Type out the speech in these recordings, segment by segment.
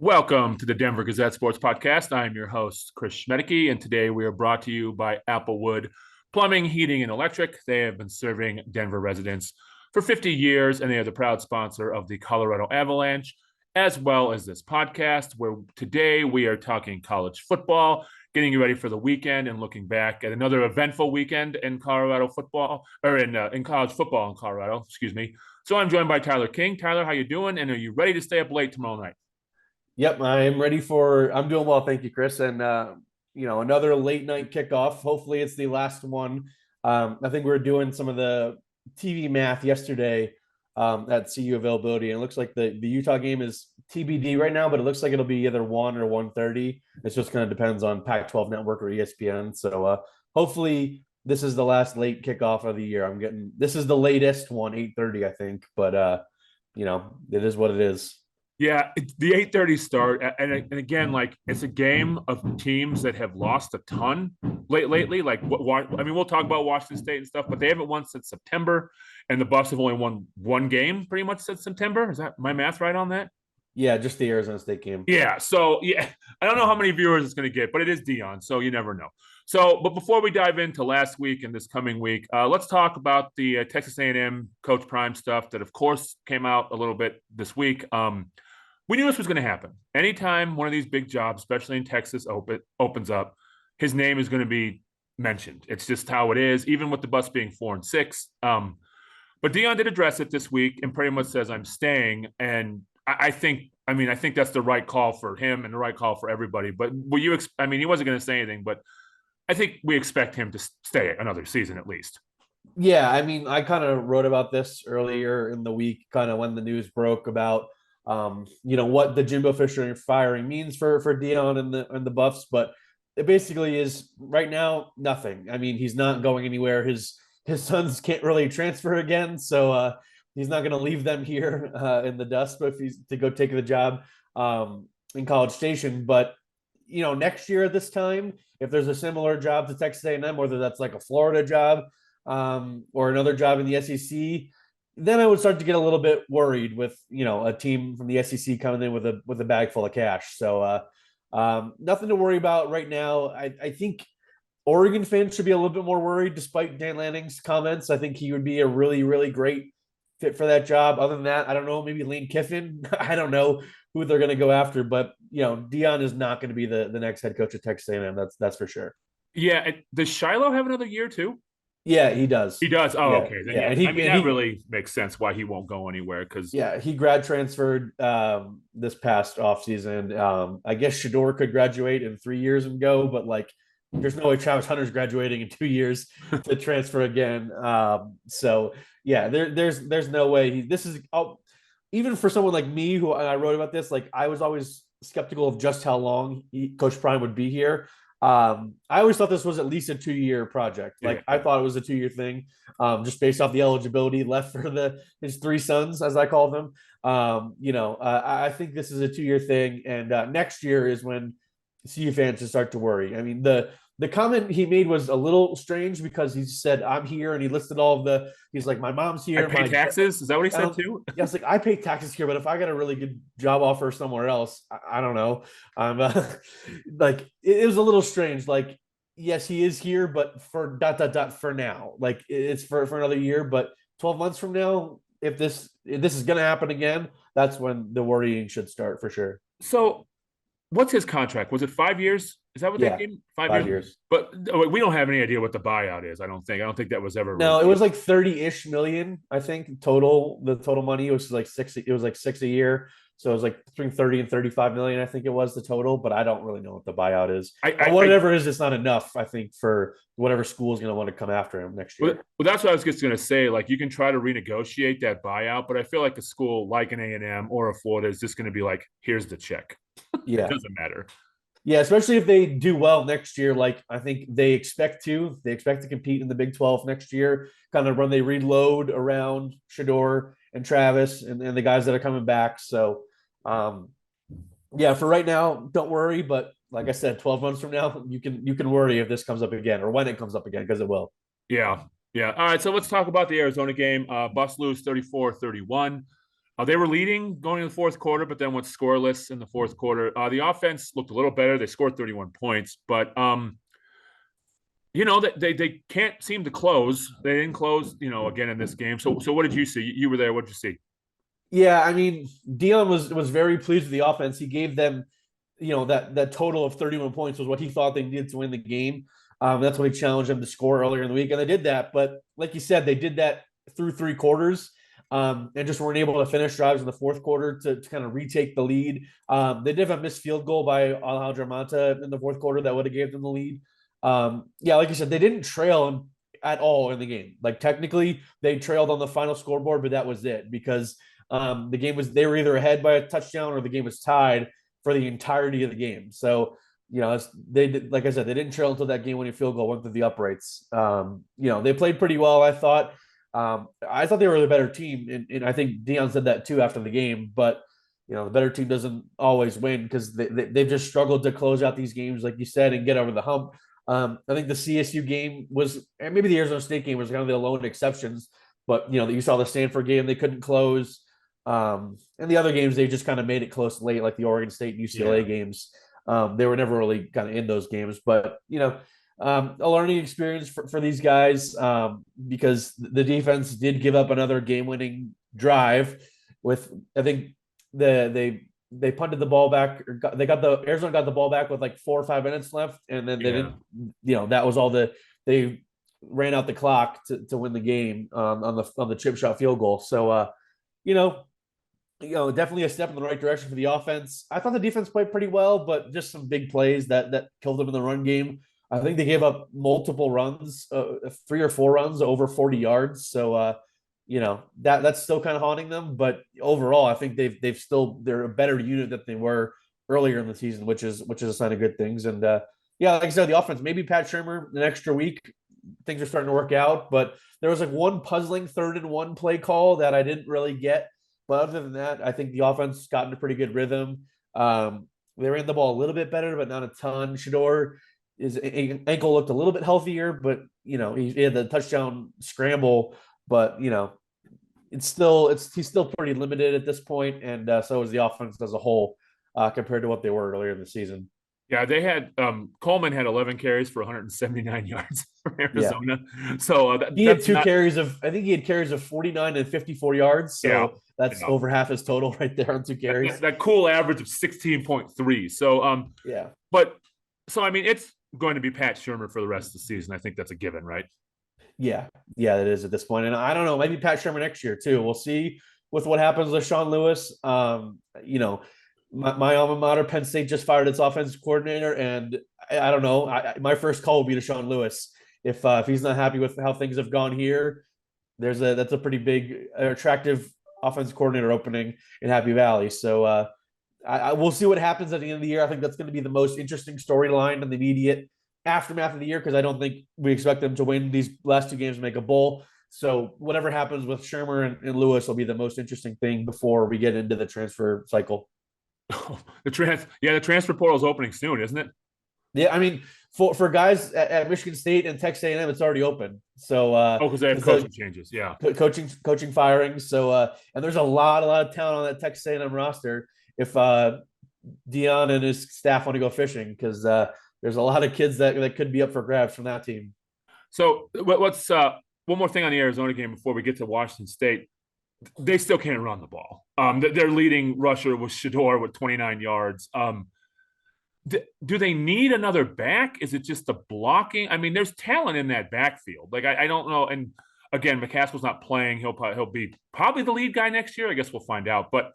Welcome to the Denver Gazette Sports Podcast. I am your host, Chris Schmedeke, and today we are brought to you by Applewood Plumbing, Heating, and Electric. They have been serving Denver residents for 50 years, and they are the proud sponsor of the Colorado Avalanche, as well as this podcast, where today we are talking college football, getting you ready for the weekend and looking back at another eventful weekend in Colorado football, or in college football in Colorado, excuse me. So I'm joined by Tyler King. Tyler, how you doing? And are you ready to stay up late tomorrow night? Yep, I'm doing well, thank you, Chris. And another late night kickoff. Hopefully, it's the last one. I think we were doing some of the TV math yesterday at CU availability, and it looks like the Utah game is TBD right now, but it looks like it'll be either 1 or 1:30. It just kind of depends on Pac-12 Network or ESPN. So hopefully, this is the last late kickoff of the year. This is the latest one, 8:30, I think, but it is what it is. Yeah, the 8:30 start, and again, like it's a game of teams that have lost a ton lately. Like, I mean, we'll talk about Washington State and stuff, but they haven't won since September, and the Buffs have only won one game pretty much since September. Is that my math right on that? Yeah, just the Arizona State game. Yeah. So yeah, I don't know how many viewers it's going to get, but it is Deion, so you never know. So, but before we dive into last week and this coming week, let's talk about the Texas A&M Coach Prime stuff that, of course, came out a little bit this week. We knew this was going to happen. Anytime one of these big jobs, especially in Texas, opens up, his name is going to be mentioned. It's just how it is, even with the Buffs being 4-6. But Deion did address it this week and pretty much says, "I'm staying." And I think that's the right call for him and the right call for everybody. But he wasn't going to say anything, but I think we expect him to stay another season at least. Yeah, I mean, I kind of wrote about this earlier in the week, kind of when the news broke about what the Jimbo Fisher firing means for Deion and the Buffs, but it basically is right now nothing. I mean, he's not going anywhere. His sons can't really transfer again, so he's not going to leave them here in the dust. But if he's to go take the job in College Station, but next year at this time, if there's a similar job to Texas A&M, whether that's like a Florida job or another job in the SEC, then I would start to get a little bit worried with a team from the SEC coming in with a bag full of cash. So nothing to worry about right now. I think Oregon fans should be a little bit more worried, despite Dan Lanning's comments. I think he would be a really, really great fit for that job. Other than that, I don't know, maybe Lane Kiffin. I don't know who they're going to go after, but Deion is not going to be the next head coach of Texas A&M. That's for sure. Yeah, does Shiloh have another year too? Yeah, he does. He does. Oh, Yeah, okay. Then, yeah. That really makes sense why he won't go anywhere. Because he grad transferred this past offseason. I guess Shador could graduate in 3 years and go, but like, there's no way Travis Hunter's graduating in 2 years to transfer again. So yeah, there's no way. Even for someone like me, who I wrote about this, like I was always skeptical of just how long Coach Prime would be here. I always thought this was at least a 2-year project. Like I thought it was a 2-year thing, just based off the eligibility left for his 3 sons, as I call them. I think this is a 2-year thing, and next year is when CU fans should start to worry. I mean, the comment he made was a little strange because he said, "I'm here," and he listed he's like, "My mom's here." I pay taxes. Is that what he said too? Yeah, it's like, I pay taxes here, but if I got a really good job offer somewhere else, I don't know. Like it was a little strange. Like, yes, he is here, but for ... for now. Like it's for another year, but 12 months from now, if this is going to happen again, that's when the worrying should start for sure. So, what's his contract? Was it 5 years? Is that what they gave him? 5 years. But we don't have any idea what the buyout is. I don't think that was ever. No, it was like 30-ish million, I think, total. The total money was like 6. It was like 6 a year. So it was like between 30 and 35 million, I think it was the total, but I don't really know what the buyout is. Whatever it is, it's not enough, I think, for whatever school is going to want to come after him next year. Well, that's what I was just going to say. Like, you can try to renegotiate that buyout, but I feel like a school like an A&M or a Florida is just going to be like, here's the check. Yeah. It doesn't matter. Yeah, especially if they do well next year. Like, I think they expect to. They expect to compete in the Big 12 next year, kind of when they reload around Shador and Travis and the guys that are coming back. So, yeah, for right now, don't worry. But like I said, 12 months from now, you can worry if this comes up again or when it comes up again, because it will. Yeah. Yeah. All right. So let's talk about the Arizona game. Buffs lose 34-31. They were leading going into the fourth quarter, but then went scoreless in the fourth quarter. The offense looked a little better. They scored 31 points, but they can't seem to close. They didn't close, again in this game. So what did you see? You were there. What did you see? Yeah, I mean, Deion was very pleased with the offense. He gave them, that total of 31 points was what he thought they needed to win the game. That's what he challenged them to score earlier in the week, and they did that. But like you said, they did that through three quarters, and just weren't able to finish drives in the fourth quarter to kind of retake the lead. They did have a missed field goal by Alejandro Manta in the fourth quarter that would have gave them the lead. Yeah, like you said, they didn't trail at all in the game. Like technically, they trailed on the final scoreboard, but that was it because the game they were either ahead by a touchdown or the game was tied for the entirety of the game. So, they did, like I said, they didn't trail until that game-winning field goal went through the uprights. They played pretty well, I thought. I thought they were the better team, and I think Deion said that too after the game. But the better team doesn't always win because they've just struggled to close out these games, like you said, and get over the hump. I think the CSU game was, and maybe the Arizona State game was kind of the lone exceptions. But you saw the Stanford game; they couldn't close. And the other games, they just kind of made it close late, like the Oregon State and UCLA games. They were never really kind of in those games, but a learning experience for these guys because the defense did give up another game-winning drive. With I think they punted the ball back. Arizona got the ball back with like 4 or 5 minutes left, and then they didn't. That was all they ran out the clock to win the game on the chip shot field goal. So definitely a step in the right direction for the offense. I thought the defense played pretty well, but just some big plays that killed them in the run game. I think they gave up multiple runs, 3 or 4 runs over 40 yards. So, that's still kind of haunting them. But overall, I think they're a better unit than they were earlier in the season, which is a sign of good things. And like I said, the offense, maybe Pat Shurmur an extra week, things are starting to work out. But there was like one puzzling 3rd and 1 play call that I didn't really get. But other than that, I think the offense got in a pretty good rhythm. They ran the ball a little bit better, but not a ton. Shador, his ankle looked a little bit healthier, but he had the touchdown scramble. But he's still pretty limited at this point, and so is the offense as a whole compared to what they were earlier in the season. Yeah, they had Coleman had 11 carries for 179 yards for Arizona. Yeah. So he had carries of, I think he had carries of 49 and 54 yards. So that's over half his total right there on 2 carries. That cool average of 16.3. So yeah. But so I mean, it's going to be Pat Shurmur for the rest of the season. I think that's a given, right? Yeah, it is at this point. And I don't know, maybe Pat Shurmur next year too. We'll see with what happens with Sean Lewis. My alma mater, Penn State, just fired its offensive coordinator, and I don't know. My first call will be to Sean Lewis. If he's not happy with how things have gone here, that's a pretty big, attractive offensive coordinator opening in Happy Valley. So we'll see what happens at the end of the year. I think that's going to be the most interesting storyline in the immediate aftermath of the year because I don't think we expect them to win these last 2 games and make a bowl. So whatever happens with Shurmur and Lewis will be the most interesting thing before we get into the transfer cycle. The transfer portal is opening soon, isn't it? Yeah, I mean, for guys at Michigan State and Texas A&M, it's already open. So because they have coaching changes, yeah, coaching firings. So and there's a lot of talent on that Texas A&M roster. If Deion and his staff want to go fishing, because there's a lot of kids that could be up for grabs from that team. So what's one more thing on the Arizona game before we get to Washington State? They still can't run the ball. Their leading rusher was Shador with 29 yards. Do they need another back? Is it just the blocking? I mean, there's talent in that backfield. Like I don't know. And again, McCaskill's not playing. He'll be probably the lead guy next year. I guess we'll find out. But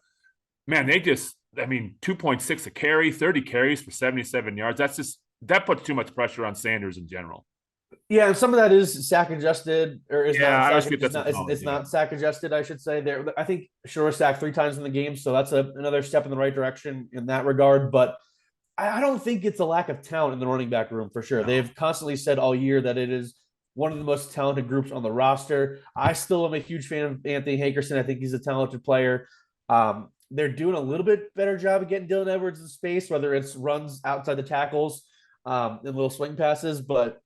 man, 2.6 a carry, 30 carries for 77 yards. That puts too much pressure on Sanders in general. Yeah, and some of that is sack adjusted, or is it's not sack adjusted, I should say. There, I think Shore sacked 3 times in the game, so that's another step in the right direction in that regard. But I don't think it's a lack of talent in the running back room for sure. No. They've constantly said all year that it is one of the most talented groups on the roster. I still am a huge fan of Anthony Hankerson. I think he's a talented player. They're doing a little bit better job of getting Dylan Edwards in space, whether it's runs outside the tackles and little swing passes, but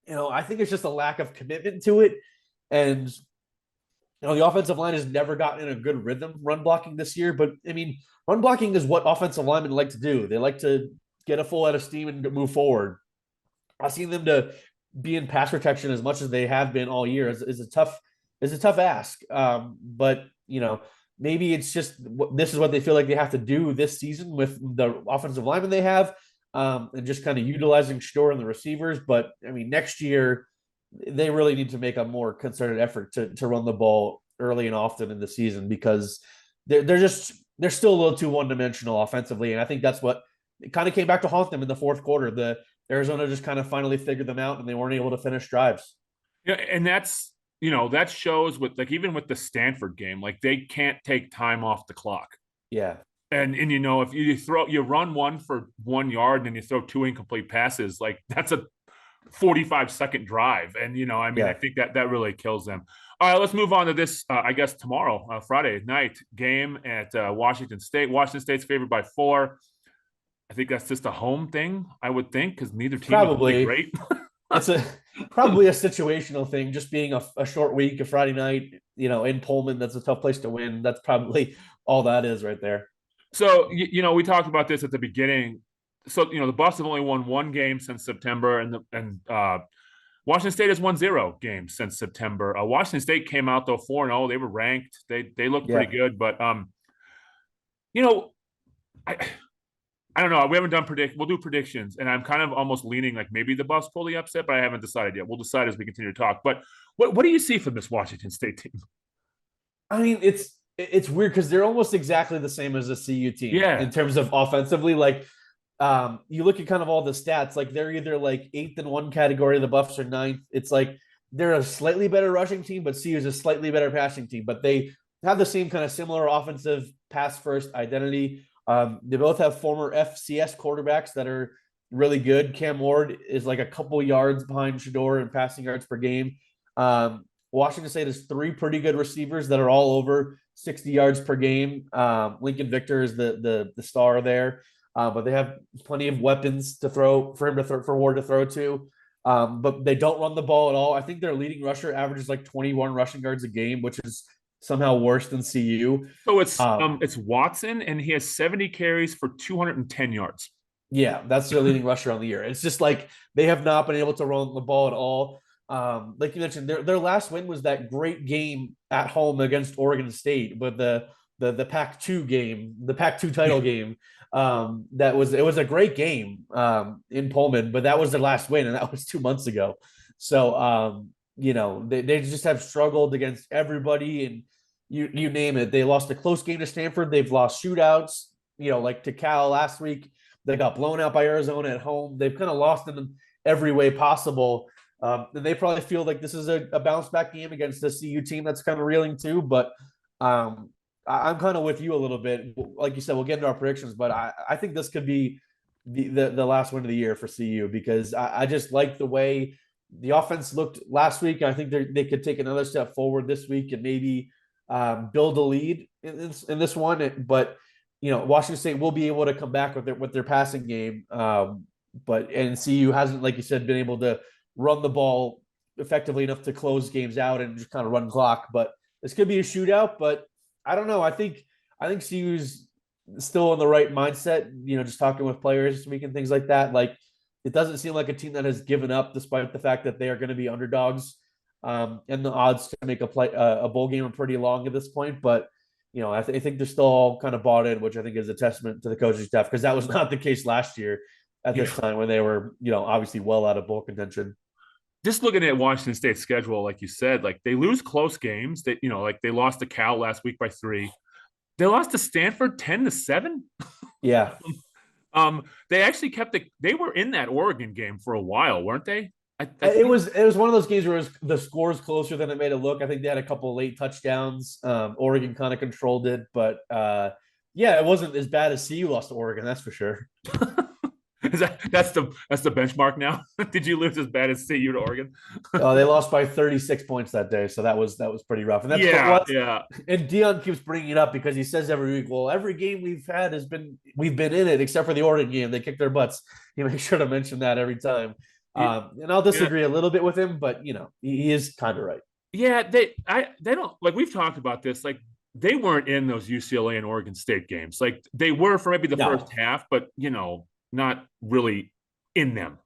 I think it's just a lack of commitment to it. And the offensive line has never gotten in a good rhythm run blocking this year. But I mean, run blocking is what offensive linemen like to do. They like to get a full head of steam and move forward. I've seen them to be in pass protection as much as they have been all year is a tough ask. But maybe it's just this is what they feel like they have to do this season with the offensive linemen they have, and just kind of utilizing Shore and the receivers. But I mean, next year they really need to make a more concerted effort to run the ball early and often in the season because they're still a little too one dimensional offensively, and I think that's what it kind of came back to haunt them in the fourth quarter. The Arizona just kind of finally figured them out, and they weren't able to finish drives. Yeah, and that shows with like even with the Stanford game, like they can't take time off the clock. Yeah. And if you run one for 1 yard and then you throw two incomplete passes, like that's a 45-second drive. And I mean, I think that really kills them. All right, let's move on to this. I guess tomorrow, Friday night game at Washington State. Washington State's favored by 4. I think that's just a home thing, I would think, because neither team is really great. It's probably a situational thing, just being a short week, a Friday night, in Pullman. That's a tough place to win. That's probably all that is right there. So, we talked about this at the beginning. So, the Buffs have only won 1 game since September, and Washington State has won 0 games since September. Washington State came out though 4-0. They were ranked. They looked pretty good, but I don't know. We haven't done We'll do predictions, and I'm kind of almost leaning like maybe the Buffs pull the upset, but I haven't decided yet. We'll decide as we continue to talk. But what do you see from this Washington State team? I mean, it's weird because they're almost exactly the same as a CU team in terms of offensively. Like, you look at kind of all the stats, like they're either like 8th in one category, the Buffs are 9th. It's like they're a slightly better rushing team, but CU is a slightly better passing team. But they have the same kind of similar offensive pass first identity. They both have former FCS quarterbacks that are really good. Cam Ward is like a couple yards behind Shador in passing yards per game. Washington State has 3 pretty good receivers that are all over 60 yards per game. Lincoln Victor is the star there, but they have plenty of weapons to throw for Ward to throw to. But they don't run the ball at all. I think their leading rusher averages like 21 rushing yards a game, which is somehow worse than CU. So it's Watson, and he has 70 carries for 210 yards. Yeah, that's their leading rusher on the year. It's just like they have not been able to run the ball at all. Like you mentioned, their last win was that great game at home against Oregon State, but the Pac-2 game, the Pac-2 title game. It was a great game in Pullman, but that was their last win, and that was 2 months ago. So they just have struggled against everybody, and you name it. They lost a close game to Stanford. They've lost shootouts, like to Cal last week. They got blown out by Arizona at home. They've kind of lost in every way possible. And they probably feel like this is a bounce back game against the CU team that's kind of reeling too. But I'm kind of with you a little bit. Like you said, we'll get into our predictions, but I think this could be the last win of the year for CU because I just like the way the offense looked last week. I think they could take another step forward this week and maybe build a lead in this one. But Washington State will be able to come back with their passing game. But CU hasn't, like you said, been able to run the ball effectively enough to close games out and just kind of run clock. But this could be a shootout. But I don't know. I think CU's still in the right mindset. Just talking with players this week and things like that. Like it doesn't seem like a team that has given up, despite the fact that they are going to be underdogs. And the odds to make a bowl game are pretty long at this point. But I think they're still all kind of bought in, which I think is a testament to the coaching staff because that was not the case last year at this time when they were obviously well out of bowl contention. Just looking at Washington State's schedule, like you said, like they lose close games. That like they lost to Cal last week by 3. They lost to Stanford 10-7. Yeah. They actually they were in that Oregon game for a while, weren't they? It was one of those games where the score's closer than it made it look. I think they had a couple of late touchdowns. Oregon kind of controlled it, but it wasn't as bad as CU lost to Oregon, that's for sure. That's the benchmark now? Did you lose as bad as CU to Oregon? They lost by 36 points that day, so that was pretty rough. And that's yeah. And Deion keeps bringing it up because he says every week, well, every game we've been in it except for the Oregon game. They kicked their butts. He makes sure to mention that every time. And I'll disagree a little bit with him, but he is kind of right. Yeah, they don't like we've talked about this. Like they weren't in those UCLA and Oregon State games. Like they were for maybe the first No, half, but not really in them.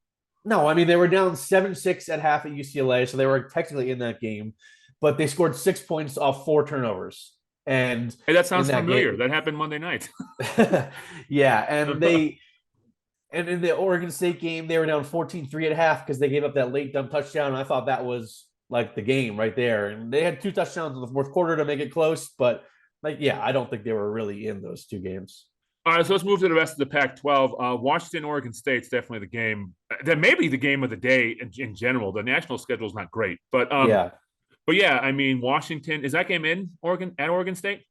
no. I mean, they were down 7-6 at half at UCLA, so they were technically in that game, but they scored 6 points off 4 turnovers, and Hey, that in sounds that familiar. game, That happened Monday night. yeah, and in the Oregon State game, they were down 14-3 at half because they gave up that late dumb touchdown. And I thought that was like the game right there. And they had 2 touchdowns in the fourth quarter to make it close. But like, yeah, I don't think they were really in those 2 games. All right, so let's move to the rest of the Pac-12. Washington, Oregon State's definitely the game. That may be the game of the day in general. The national schedule is not great, Yeah. but yeah, I mean, Washington is that game in Oregon at Oregon State?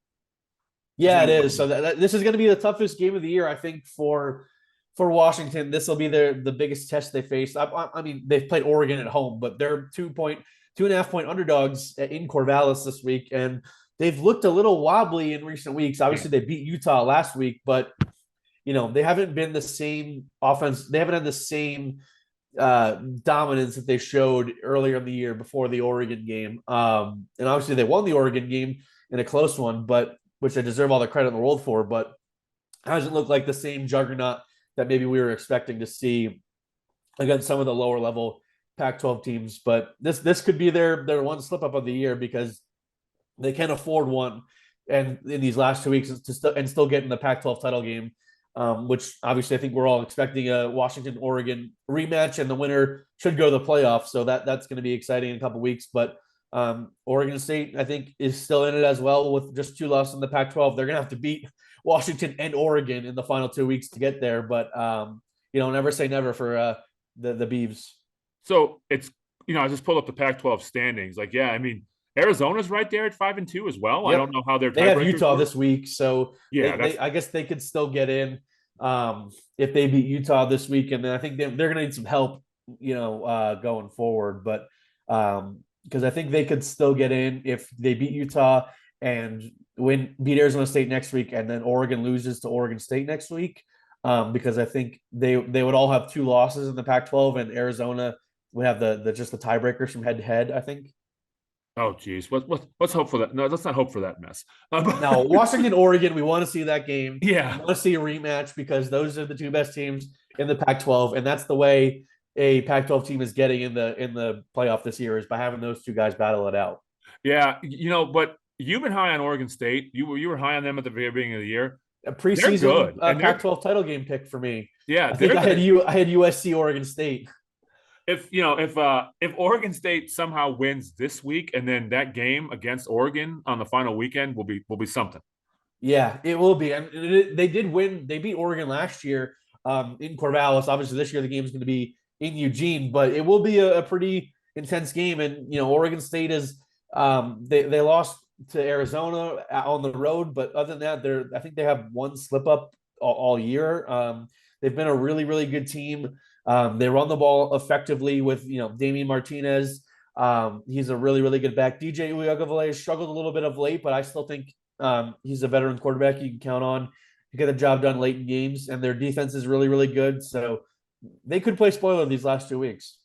Yeah, it is. So this is going to be the toughest game of the year, I think, for Washington. This will be the biggest test they face. I mean, they've played Oregon at home, but they're 2.5 point underdogs in Corvallis this week, and they've looked a little wobbly in recent weeks. Obviously, they beat Utah last week, but they haven't been the same offense. They haven't had the same dominance that they showed earlier in the year before the Oregon game. And obviously, they won the Oregon game in a close one, but which I deserve all the credit in the world for. But it hasn't looked like the same juggernaut that maybe we were expecting to see against some of the lower level Pac-12 teams. But this could be their one slip up of the year because they can afford one, and in these last 2 weeks and still get in the Pac-12 title game, which obviously I think we're all expecting a Washington Oregon rematch, and the winner should go to the playoffs. So that's going to be exciting in a couple weeks. But Oregon State, I think, is still in it as well with just 2 losses in the Pac-12. They're going to have to beat Washington and Oregon in the final 2 weeks to get there. But never say never for the Beavs. So it's I just pulled up the Pac-12 standings. Like, yeah, I mean, Arizona's right there at 5-2 as well. I Yep. don't know how their They have tiebreakers Utah were. this week, so Yeah, I guess they could still get in if they beat Utah this week, and then I think they're going to need some help, going forward. But because I think they could still get in if they beat Utah and beat Arizona State next week, and then Oregon loses to Oregon State next week. Because I think they would all have 2 losses in the Pac-12, and Arizona would have the just the tiebreakers from head to head, I think. oh, geez. Let's hope for that. No, let's not hope for that mess. Now, Washington, Oregon, we want to see that game. We Yeah. want to see a rematch because those are the 2 best teams in the Pac-12, and that's the way a Pac-12 team is getting in the playoff this year is by having those 2 guys battle it out. Yeah. But you've been high on Oregon State. You were high on them at the very beginning of the year. A They're preseason good. And Pac-12 title game pick for me. yeah, I think I had USC, Oregon State. if Oregon State somehow wins this week and then that game against Oregon on the final weekend will be something. Yeah, it will be. And they did win. They beat Oregon last year in Corvallis. Obviously, this year the game is going to be in Eugene, but it will be a pretty intense game. And Oregon State is they lost to Arizona on the road, but other than that, I think they have 1 slip up all year. They've been a really, really good team. They run the ball effectively with Damian Martinez. He's a really, really good back. DJ Uiagalelei struggled a little bit of late, but I still think he's a veteran quarterback you can count on to get the job done late in games. And their defense is really, really good. So they could play spoiler these last 2 weeks.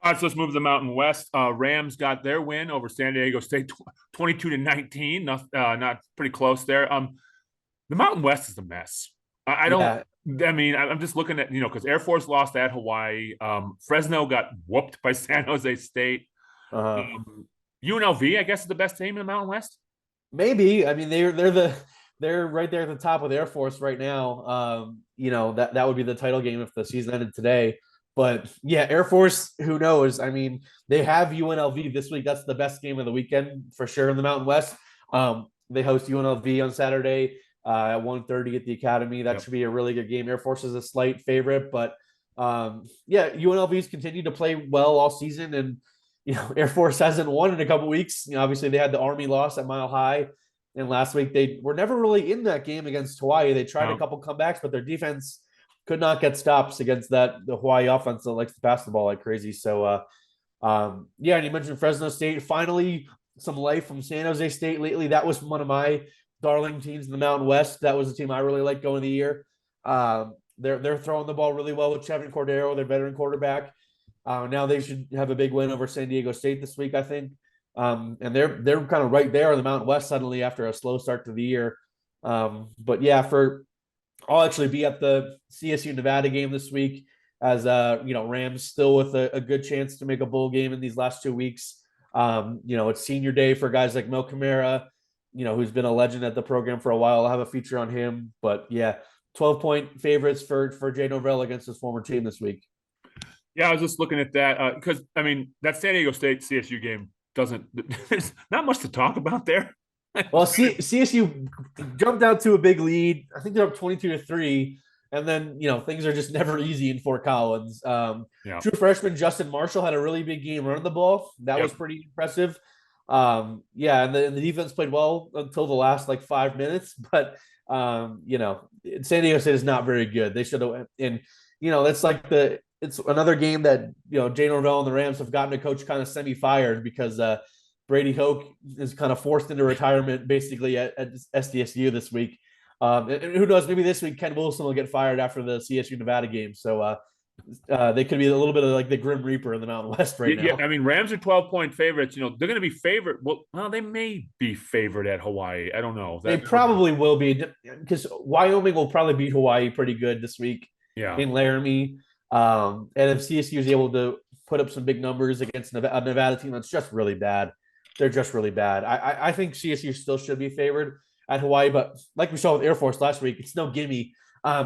All right, so let's move to the Mountain West. Rams got their win over San Diego State, 22-19. Not pretty close there. The Mountain West is a mess. I don't. Yeah. I mean, I'm just looking at because Air Force lost at Hawaii. Fresno got whooped by San Jose State. UNLV, I guess, is the best team in the Mountain West. Maybe. I mean, they're right there at the top with Air Force right now. That would be the title game if the season ended today. But yeah, Air Force, who knows? I mean, they have UNLV this week. That's the best game of the weekend for sure in the Mountain West. They host UNLV on Saturday at 1:30 at the Academy. That should be a really good game. Air Force is a slight favorite, but UNLV's continued to play well all season, and Air Force hasn't won in a couple weeks. Obviously they had the Army loss at Mile High, and last week they were never really in that game against Hawaii. They tried a couple comebacks, but their defense could not get stops against the Hawaii offense that likes to pass the ball like crazy. So, and you mentioned Fresno State. Finally, some life from San Jose State lately. That was one of my darling teams in the Mountain West. That was a team I really liked going the year. They're throwing the ball really well with Chevin Cordero, their veteran quarterback. Now they should have a big win over San Diego State this week, I think. And they're kind of right there in the Mountain West suddenly after a slow start to the year. But yeah, I'll actually be at the CSU Nevada game this week as Rams still with a good chance to make a bowl game in these last 2 weeks. It's senior day for guys like Mel Kamara, who's been a legend at the program for a while. I'll have a feature on him. But yeah, 12-point favorites for Jay Norvell against his former team this week. Yeah, I was just looking at that because that San Diego State CSU game doesn't. There's not much to talk about there. Well, CSU jumped out to a big lead. I think they're up 22-3. And then, things are just never easy in Fort Collins. Yeah. True freshman Justin Marshall had a really big game running the ball. That was pretty impressive. And the defense played well until the last 5 minutes. But, San Diego State is not very good. They should have. And, it's another game that, Jay Norvell and the Rams have gotten a coach kind of semi-fired because Brady Hoke is kind of forced into retirement basically at SDSU this week. And who knows, maybe this week Ken Wilson will get fired after the CSU Nevada game. So they could be a little bit of the Grim Reaper in the Mountain West right now. Yeah, Rams are 12-point favorites. They're going to be favored. Well, they may be favored at Hawaii. I don't know. They probably will be because Wyoming will probably beat Hawaii pretty good this week in Laramie. And if CSU is able to put up some big numbers against a Nevada team that's just really bad, they're just really bad. I think CSU still should be favored at Hawaii, but like we saw with Air Force last week, it's no gimme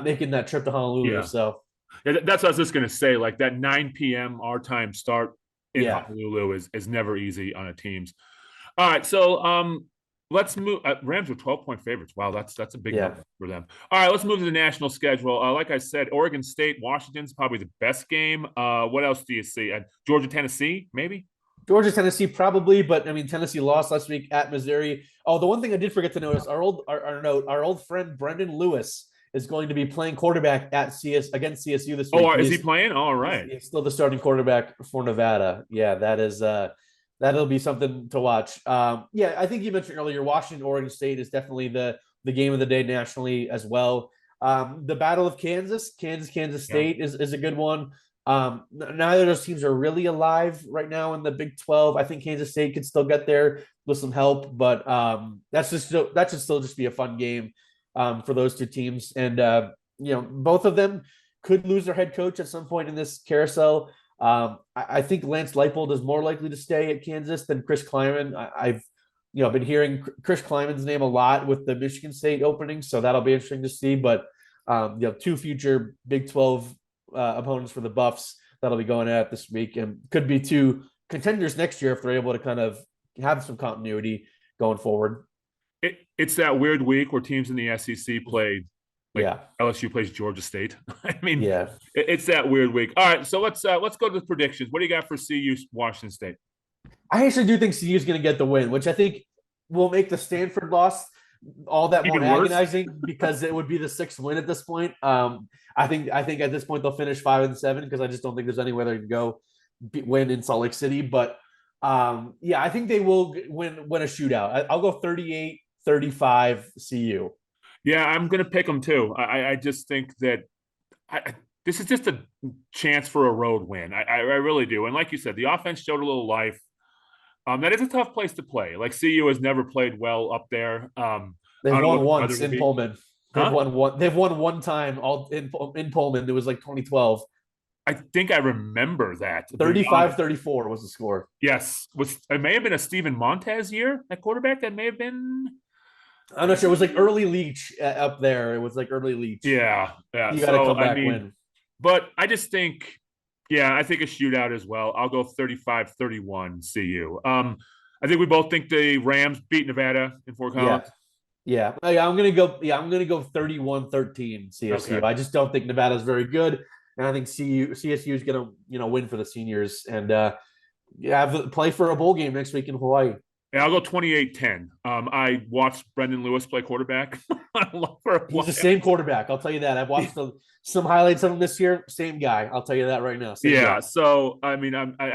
making that trip to Honolulu. Yeah. So that's what I was just going to say. That 9 p.m. our time start in Honolulu is never easy on a team's. All right, so let's move. Rams are 12-point favorites. Wow, that's a big number for them. All right, let's move to the national schedule. Like I said, Oregon State, Washington's probably the best game. What else do you see? Georgia, Tennessee, maybe? Georgia, Tennessee, probably, but Tennessee lost last week at Missouri. Oh, the one thing I did forget to notice: our old friend Brendan Lewis is going to be playing quarterback against CSU this week. Oh, is he playing? All right, he's still the starting quarterback for Nevada. Yeah, that'll be something to watch. I think you mentioned earlier, Washington, Oregon State is definitely the game of the day nationally as well. The Battle of Kansas State is a good one. Neither of those teams are really alive right now in the Big 12. I think Kansas State could still get there with some help, but that should still just be a fun game for those two teams. And both of them could lose their head coach at some point in this carousel. I think Lance Leipold is more likely to stay at Kansas than Chris Kleiman. I've been hearing Chris Kleiman's name a lot with the Michigan State opening, so that'll be interesting to see. But two future Big 12 opponents for the Buffs that'll be going at this week, and could be two contenders next year if they're able to kind of have some continuity going forward. It's that weird week where teams in the SEC played. LSU plays Georgia State. It's that weird week. All right, so let's go to the predictions. What do you got for CU Washington State? I actually do think CU is going to get the win, which I think will make the Stanford loss all that more agonizing because it would be the 6th win at this point. I think at this point they'll finish 5-7 because I just don't think there's anywhere they can go win in Salt Lake City. But I think they will win a shootout. I'll go 38-35 CU. Yeah, I'm going to pick them too. I just think that this is just a chance for a road win. I really do. And like you said, the offense showed a little life. That is a tough place to play. CU has never played well up there. They've won once in Pullman. They've won one time in Pullman. It was 2012. I think I remember that. 35-34 was the score. Yes. It may have been a Steven Montez year at quarterback. That may have been. I'm not sure. It was Early Leach up there. It was early Leach. Yeah. You got to come back win. But I just think, I think a shootout as well. I'll go 35-31 CU. I think we both think the Rams beat Nevada in Fort Collins. Yeah. I'm gonna go 31-13 CSU. Okay. I just don't think Nevada's very good. And I think CSU is gonna, win for the seniors and play for a bowl game next week in Hawaii. Yeah, I'll go 28-10. I watched Brendan Lewis play quarterback. He's the same quarterback. I'll tell you that. I've watched some highlights of him this year. Same guy. I'll tell you that right now. Same guy. So I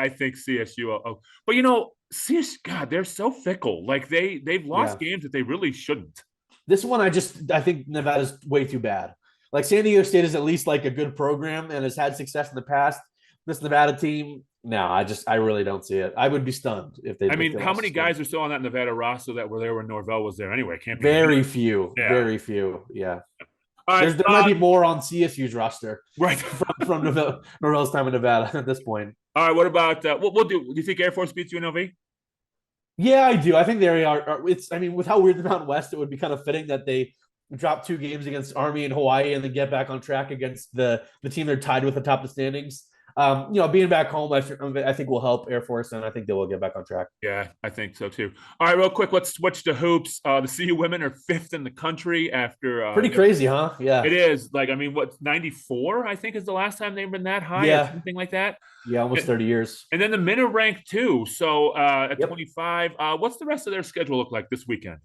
think CSU. But CSU, God, they're so fickle. They've lost games that they really shouldn't. This one, I think Nevada's way too bad. San Diego State is at least a good program and has had success in the past. This Nevada team, No, I really don't see it. I would be stunned I if mean, they how lost many this game. guys are still on that Nevada roster that were there when Norvell was there anyway? It can't be many. Very few, Yeah. very few. Yeah, All right. there might be more on CSU's roster Right. from Norvell's time in Nevada at this point. All right. What about what we'll do? Do you think Air Force beats UNLV? Yeah, I do. I think they are. It's. I mean, with how weird the Mountain West, it would be kind of fitting that they drop 2 games against Army and Hawaii and then get back on track against the team they're tied with atop the standings. Being back home, I think will help Air Force, and I think they will get back on track. Yeah, I think so too. All right, real quick, let's switch to hoops. The CU women are 5th in the country after Pretty crazy, huh? Yeah, it is. Like, I mean, what 94, I think, is the last time they've been that high or yeah, something like that. yeah. Almost 30 years. And then the men are ranked too. So at Yep. 25, what's the rest of their schedule look like this weekend?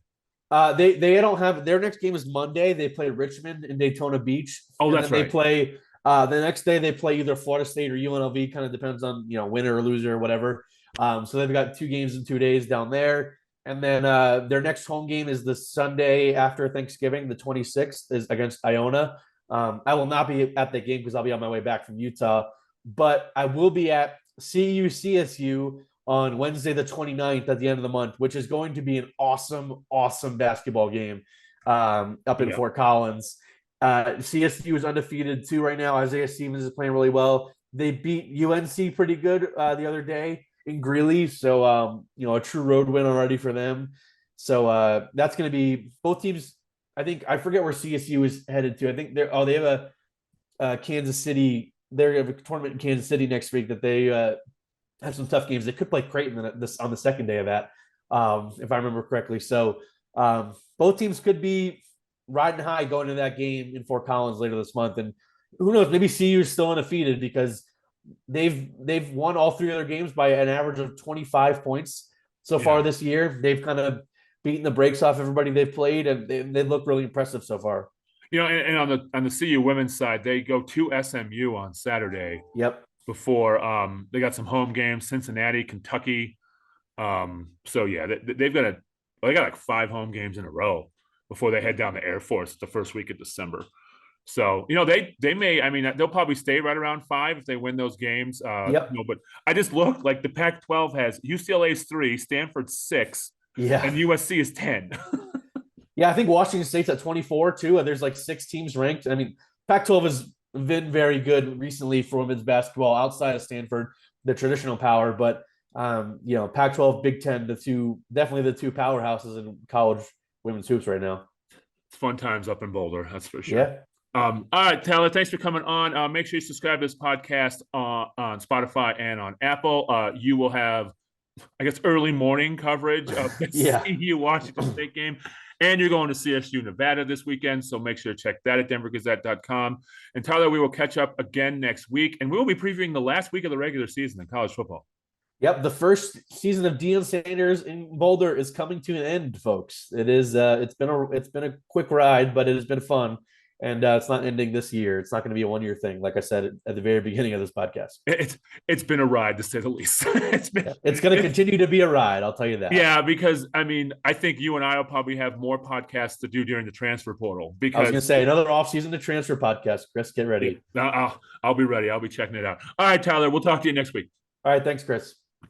They don't have their next game is Monday. They play Richmond in Daytona Beach, Oh, and that's then they right. play the next day. They play either Florida State or UNLV. Kind of depends on winner or loser or whatever. So they've got 2 games in 2 days down there, and then their next home game is the Sunday after Thanksgiving, the 26th, is against Iona. I will not be at the game because I'll be on my way back from Utah, but I will be at CU-CSU on Wednesday, the 29th at the end of the month, which is going to be an awesome, awesome basketball game up in Yeah. Fort Collins. CSU is undefeated too right now. Isaiah Stevens is playing really well. They beat UNC pretty good the other day in Greeley. So, a true road win already for them. So that's going to be both teams. I forget where CSU is headed to. I think they have a Kansas City. They have a tournament in Kansas City next week that they have some tough games. They could play Creighton on the second day of that, if I remember correctly. So both teams could be riding high going into that game in Fort Collins later this month. And who knows? Maybe CU is still undefeated because they've won all 3 of their games by an average of 25 points so far this year. They've kind of beaten the brakes off everybody they've played, and they look really impressive so far. And on the CU women's side, they go to SMU on Saturday. Yep. Before they got some home games, Cincinnati, Kentucky. So yeah, they got like 5 home games in a row before they head down to Air Force the first week of December. So they may, I mean, they'll probably stay right around 5 if they win those games. Yep. But I just looked, like, the Pac-12 has UCLA's 3, Stanford's 6, Yeah. and USC is 10. Yeah, I think Washington State's at 24 too. And there's like 6 teams ranked. I mean, Pac-12 has been very good recently for women's basketball outside of Stanford, the traditional power. But Pac-12, Big Ten, definitely the 2 powerhouses in college women's hoops right now. It's fun times up in Boulder, that's for sure. Yeah. All right, Tyler, thanks for coming on. Make sure you subscribe to this podcast on Spotify and on Apple. You will have, I guess, early morning coverage of the CU Washington State game. And you're going to CSU Nevada this weekend, so make sure to check that at denvergazette.com. And Tyler, we will catch up again next week, and we will be previewing the last week of the regular season in college football. Yep, the first season of Deion Sanders in Boulder is coming to an end, folks. It is. It's been a quick ride, but it has been fun, and it's not ending this year. It's not going to be a 1-year thing, like I said at the very beginning of this podcast. It's been a ride, to say the least. It's going to continue to be a ride. I'll tell you that. Yeah, because I mean, I think you and I will probably have more podcasts to do during the transfer portal. Because I was going to say another offseason to transfer podcast. Chris, get ready. I'll be ready. I'll be checking it out. All right, Tyler. We'll talk to you next week. All right, thanks, Chris.